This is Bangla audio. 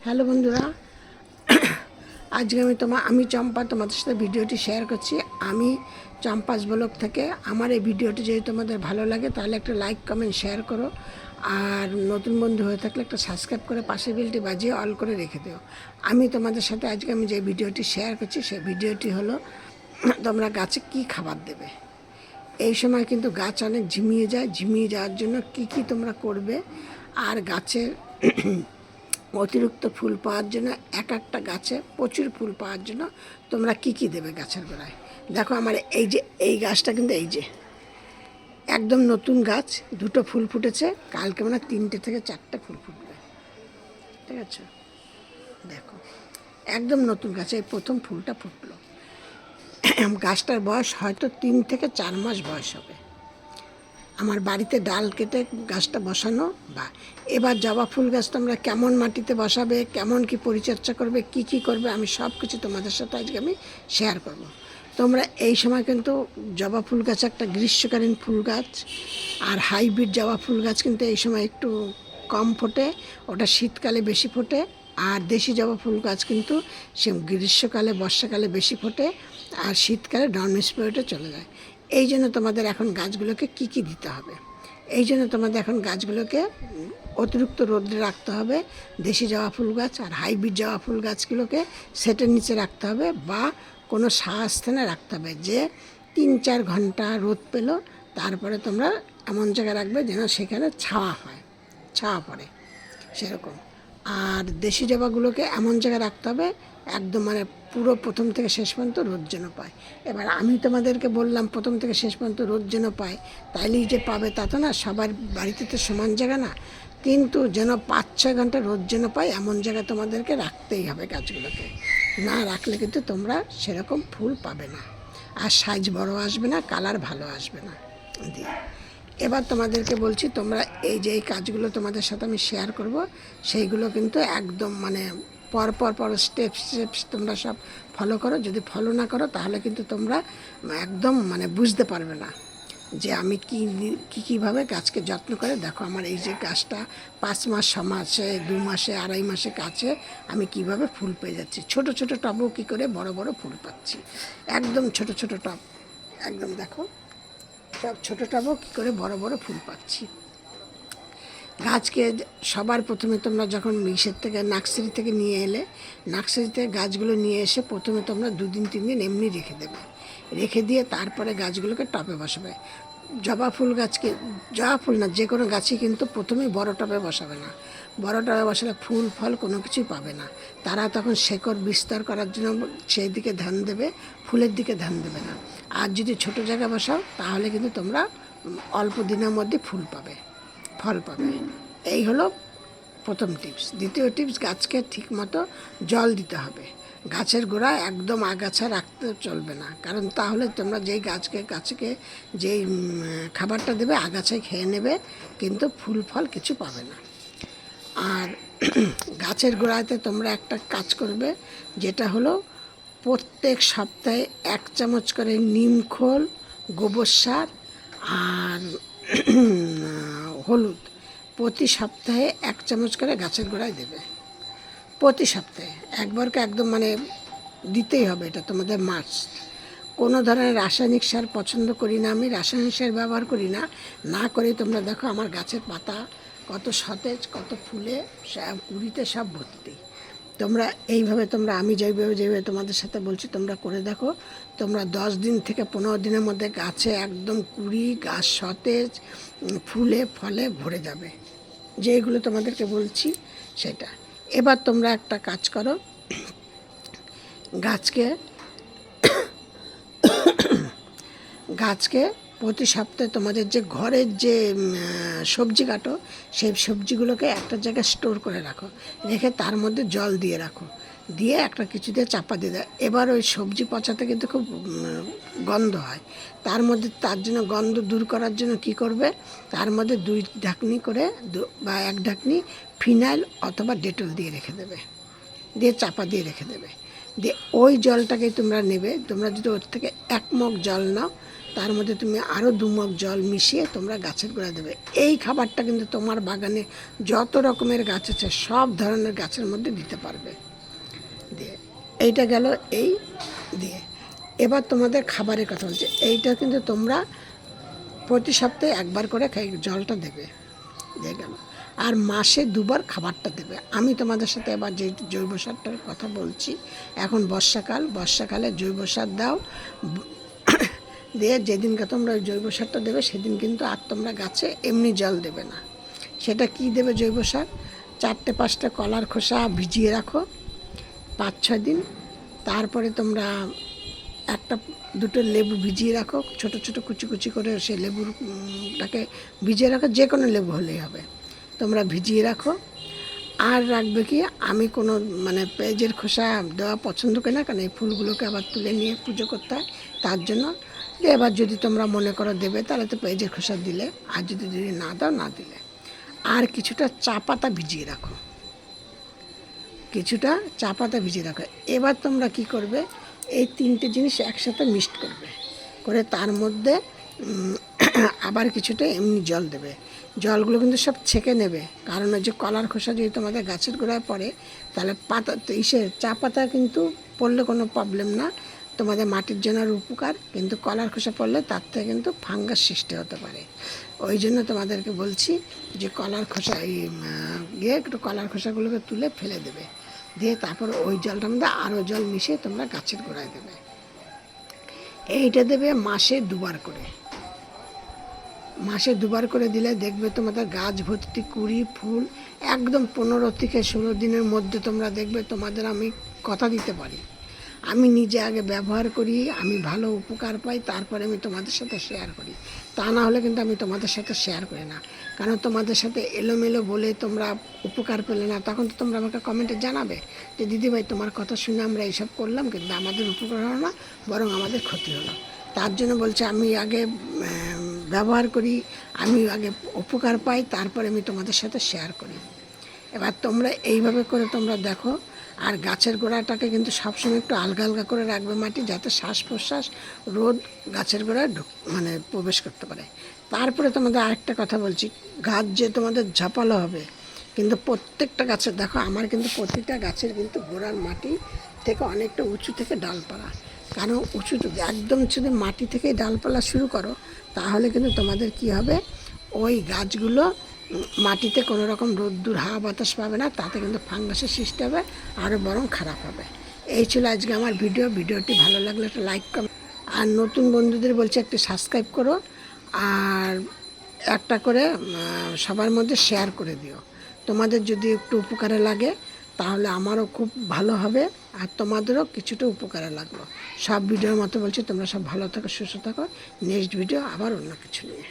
হ্যালো বন্ধুরা, আজকে আমি চম্পা তোমাদের সাথে ভিডিওটি শেয়ার করছি। আমি চম্পাস ব্লগ থেকে। আমার এই ভিডিওটি যদি তোমাদের ভালো লাগে তাহলে একটা লাইক কমেন্ট শেয়ার করো, আর নতুন বন্ধু হয়ে থাকলে একটা সাবস্ক্রাইব করে পাশের বেলটি বাজিয়ে অল করে রেখে দিও। আমি তোমাদের সাথে আজকে যে ভিডিওটি শেয়ার করছি সেই ভিডিওটি হলো তোমরা গাছে কি খাবার দেবে। এই সময় কিন্তু গাছ অনেক ঝিমিয়ে যায়। ঝিমিয়ে যাওয়ার জন্য কি তোমরা করবে, আর গাছের অতিরিক্ত ফুল পাওয়ার জন্য, এক একটা গাছে প্রচুর ফুল পাওয়ার জন্য তোমরা কি দেবে গাছের গোড়ায়। দেখো আমার এই গাছটা কিন্তু একদম নতুন গাছ, দুটো ফুল ফুটেছে। কালকে মানে 3টে থেকে 4টে ফুল ফুটবে, ঠিক আছে। দেখো একদম নতুন গাছ, এই প্রথম ফুলটা ফুটলো। গাছটার বয়স হয়তো 3 থেকে 4 মাস বয়স হবে। আমার বাড়িতে ডাল কেটে গাছটা বসানো। বা এবার জবা ফুল গাছ তোমরা কেমন মাটিতে বসাবে, কেমন কি পরিচর্যা করবে, কি করবে, আমি সব কিছু তোমাদের সাথে আজকে আমি শেয়ার করব। তোমরা এই সময় কিন্তু জবা ফুল গাছ একটা গ্রীষ্মকালীন ফুল গাছ, আর হাইব্রিড জবা ফুল গাছ কিন্তু এই সময় একটু কম ফোটে, ওটা শীতকালে বেশি ফোটে। আর দেশি জবা ফুল গাছ কিন্তু সে গ্রীষ্মকালে বর্ষাকালে বেশি ফোটে, আর শীতকালে ডর্মেন্ট পিরিয়ডে চলে যায়। এই জন্য তোমাদের এখন গাছগুলোকে কি দিতে হবে। এই জন্য তোমাদের এখন গাছগুলোকে অতিরিক্ত রোদ্রে রাখতে হবে। দেশি জবা ফুল গাছ আর হাইব্রিড জবা ফুল গাছগুলোকে সেটের নিচে রাখতে হবে, বা কোনো স্থানে রাখতে হবে, যে 3-4 ঘন্টা রোদ পেলো, তারপরে তোমরা এমন জায়গায় রাখবে যেন সেখানে ছাওয়া পড়ে সেরকম। আর দেশি জবাগুলোকে এমন জায়গায় রাখতে হবে একদম মানে পুরো প্রথম থেকে শেষ পর্যন্ত রোদ যেন পায়। এবার আমি তোমাদেরকে বললাম প্রথম থেকে শেষ পর্যন্ত রোদ যেন পায়, তাইলেই যে পাবে তা তো না, সবার বাড়িতে তো সমান জায়গা না, কিন্তু যেন 5-6 ঘন্টা রোদ যেন পায় এমন জায়গায় তোমাদেরকে রাখতেই হবে গাছগুলোকে। না রাখলে কিন্তু তোমরা সেরকম ফুল পাবে না, আর সাইজ বড় আসবে না, কালার ভালো আসবে না। দিয়ে এবার তোমাদেরকে বলছি, তোমরা এই কাজগুলো তোমাদের সাথে আমি শেয়ার করব, সেইগুলো কিন্তু একদম মানে পর স্টেপস তোমরা সব ফলো করো। যদি ফলো না করো তাহলে কিন্তু তোমরা একদম মানে বুঝতে পারবে না যে আমি কীভাবে গাছকে যত্ন করে। দেখো আমার এই যে গাছটা 5 মাস 6 মাসে 2 মাসে 2.5 মাসে গাছে আমি কিভাবে ফুল পেয়ে যাচ্ছি। ছোট টবেও কী করে বড় ফুল পাচ্ছি। একদম ছোট টব, একদম দেখো সব ছোটো টবেও কী করে বড় ফুল পাচ্ছি। গাছকে সবার প্রথমে তোমরা যখন নার্সারি থেকে নিয়ে এলে, নার্সারি থেকে গাছগুলো নিয়ে এসে প্রথমে তোমরা 2 দিন 3 দিন এমনি রেখে দেবে। রেখে দিয়ে তারপরে গাছগুলোকে টবে বসাবে। জবা ফুল না, যে কোনো গাছই কিন্তু প্রথমেই বড় টবে বসাবে না। বড় টবে বসালে ফুল ফল কোনো কিছুই পাবে না। তারা তখন শেকড় বিস্তার করার জন্য সেই দিকে ধ্যান দেবে, ফুলের দিকে ধ্যান দেবে না। আর যদি ছোট জায়গায় বসাও তাহলে কিন্তু তোমরা অল্প দিনের মধ্যে ফল পাবে। এই হলো প্রথম টিপস। দ্বিতীয় টিপস, গাছকে ঠিকমতো জল দিতে হবে। গাছের গোড়া একদম আগাছা রাখতে চলবে না, কারণ তাহলে তোমরা যেই গাছকে যেই খাবারটা দেবে আগাছায় খেয়ে নেবে, কিন্তু ফুল ফল কিছু পাবে না। আর গাছের গোড়াতে তোমরা একটা কাজ করবে, যেটা হলো প্রত্যেক সপ্তাহে 1 চামচ করে নিম খোল, গোবর সার আর হলুদ প্রতি সপ্তাহে 1 চামচ করে গাছের গোড়ায় দেবে। প্রতি সপ্তাহে একবারকে একদম মানে দিতেই হবে, এটা তোমাদের মাস্ট। কোনো ধরনের রাসায়নিক সার পছন্দ করি না আমি, রাসায়নিক সার ব্যবহার করি না করে তোমরা দেখো আমার গাছের পাতা কত সতেজ, কত ফুলে কুড়িতে সব ভর্তি। তোমরা এইভাবে আমি যেভাবে তোমাদের সাথে বলছি তোমরা করে দেখো। তোমরা 10 দিন থেকে 15 দিনের মধ্যে গাছে একদম কুড়ি, গাছ সতেজ, ফুলে ফলে ভরে যাবে, যেগুলো তোমাদেরকে বলছি সেটা। এবার তোমরা একটা কাজ করো, গাছকে প্রতি সপ্তাহে তোমাদের যে ঘরের যে সবজি কাটো সেই সবজিগুলোকে একটা জায়গায় স্টোর করে রাখো, রেখে তার মধ্যে জল দিয়ে রাখো, দিয়ে একটা কিছু দিয়ে চাপা দিয়ে দেয়। এবার ওই সবজি পচাতে কিন্তু খুব গন্ধ হয়, তার জন্য গন্ধ দূর করার জন্য কি করবে, তার মধ্যে 2 ঢাকনি করে বা 1 ঢাকনি ফিনাইল অথবা ডেটল দিয়ে রেখে দেবে, দিয়ে চাপা দিয়ে রেখে দেবে। দিয়ে ওই জলটাকে তোমরা নেবে। তোমরা যদি ওর থেকে 1 মগ জল নাও, তার মধ্যে তুমি আরও 2 মগ জল মিশিয়ে তোমরা গাছের গোড়ায় দেবে। এই খাবারটা কিন্তু তোমার বাগানে যত রকমের গাছ আছে সব ধরনের গাছের মধ্যে দিতে পারবে। দিয়ে এইটা গেল এই দিয়ে। এবার তোমাদের খাবারের কথা বলছি, এইটা কিন্তু তোমরা প্রতি সপ্তাহে একবার করে জলটা দেবে, দিয়ে গেল। আর মাসে 2 বার খাবারটা দেবে। আমি তোমাদের সাথে এবার যে জৈব সারটার কথা বলছি, এখন বর্ষাকালে জৈব সার দাও, দিয়ে যেদিনকে তোমরা ওই জৈব সারটা দেবে সেদিন কিন্তু আর তোমরা গাছে এমনি জল দেবে না। সেটা কি দেবে জৈব সার? 4-5টা কলার খোসা ভিজিয়ে রাখো 5-6 দিন। তারপরে তোমরা 1-2টো লেবু ভিজিয়ে রাখো, ছোট ছোট কুচি কুচি করে সেই লেবুটাকে ভিজিয়ে রাখো, যে কোনো লেবু হলেই হবে, তোমরা ভিজিয়ে রাখো। আর রাখবে কি, আমি কোনো পেঁয়াজের খোসা দেওয়া পছন্দ করি না, কারণ এই ফুলগুলোকে আবার তুলে নিয়ে পুজো করতে হয়, তার জন্য। এবার যদি তোমরা মনে করো দেবে তাহলে তো পেঁয়াজের খোসা দিলে, আর যদি না দাও না দিলে। আর কিছুটা চা পাতা ভিজিয়ে রাখো, এবার তোমরা কি করবে, এই 3টে জিনিস একসাথে মিক্সড করে তার মধ্যে আবার কিছুটা এমনি জল দেবে। জলগুলো কিন্তু সব ছেঁকে নেবে, কারণ ওই যে কলার খোসা যদি তোমাদের গাছের গোড়ায় পড়ে তাহলে চা পাতা কিন্তু পড়লে কোনো প্রবলেম না, তোমাদের মাটির জন্য আর উপকার, কিন্তু কলার খোসা পড়লে তার থেকে কিন্তু ফাঙ্গাস সৃষ্টি হতে পারে। ওই জন্য তোমাদেরকে বলছি যে কলার খোসা একটু কলার খোসাগুলোকে তুলে ফেলে দেবে, দিয়ে তারপর ওই জলটার মধ্যে আরও জল মিশিয়ে তোমরা গাছের গোড়ায় দেবে। এইটা দেবে মাসে 2 বার করে দিলে দেখবে তোমাদের গাছ ভর্তি কুড়ি ফুল, একদম 15 থেকে 16 দিনের মধ্যে তোমরা দেখবে। তোমাদের আমি কথা দিতে পারি, আমি নিজে আগে ব্যবহার করি, আমি ভালো উপকার পাই, তারপরে আমি তোমাদের সাথে শেয়ার করি। তা না হলে কিন্তু আমি তোমাদের সাথে শেয়ার করি না, কারণ তোমাদের সাথে এলোমেলো বলে তোমরা উপকার পেলে না, তখন তো তোমরা আমাকে কমেন্টে জানাবে যে দিদিভাই তোমার কথা শুনে আমরা এইসব করলাম, কিন্তু আমাদের উপকার হলো না, বরং আমাদের ক্ষতি হলো। তার জন্য বলছে আমি আগে ব্যবহার করি, আমি আগে উপকার পাই, তারপরে আমি তোমাদের সাথে শেয়ার করি। এবার তোমরা এইভাবে করে তোমরা দেখো। আর গাছের গোড়াটাকে কিন্তু সবসময় একটু আলগা করে রাখবে মাটি, যাতে শ্বাস প্রশ্বাস রোদ গাছের গোড়ায় প্রবেশ করতে পারে। তারপরে তোমাদের আরেকটা কথা বলছি, গাছ যে তোমাদের ঝাপালো হবে, কিন্তু প্রত্যেকটা গাছের দেখো, আমার কিন্তু প্রতিটা গাছের কিন্তু গোড়ার মাটি থেকে অনেকটা উঁচু থেকে ডালপালা, কারণ উঁচুতে একদম যদি মাটি থেকেই ডালপালা শুরু করো, তাহলে কিন্তু তোমাদের কি হবে, ওই গাছগুলো মাটিতে কোনো রকম রোদ্দুর হাওয়া বাতাস পাবে না, তাতে কিন্তু ফাঙ্গাসের সৃষ্টি হবে, আরও বরং খারাপ হবে। এই ছিল আজকে আমার ভিডিওটি ভালো লাগলে একটা লাইক কমেন্ট, আর নতুন বন্ধুদের বলছি একটু সাবস্ক্রাইব করো, আর একটা করে সবার মধ্যে শেয়ার করে দিও। তোমাদের যদি একটু উপকারে লাগে তাহলে আমারও খুব ভালো হবে, আর তোমাদেরও কিছুটা উপকারে লাগলো। সব ভিডিওর মতো বলছি, তোমরা সব ভালো থাকো, সুস্থ থাকো। নেক্সট ভিডিও আবার অন্য কিছু নিয়ে।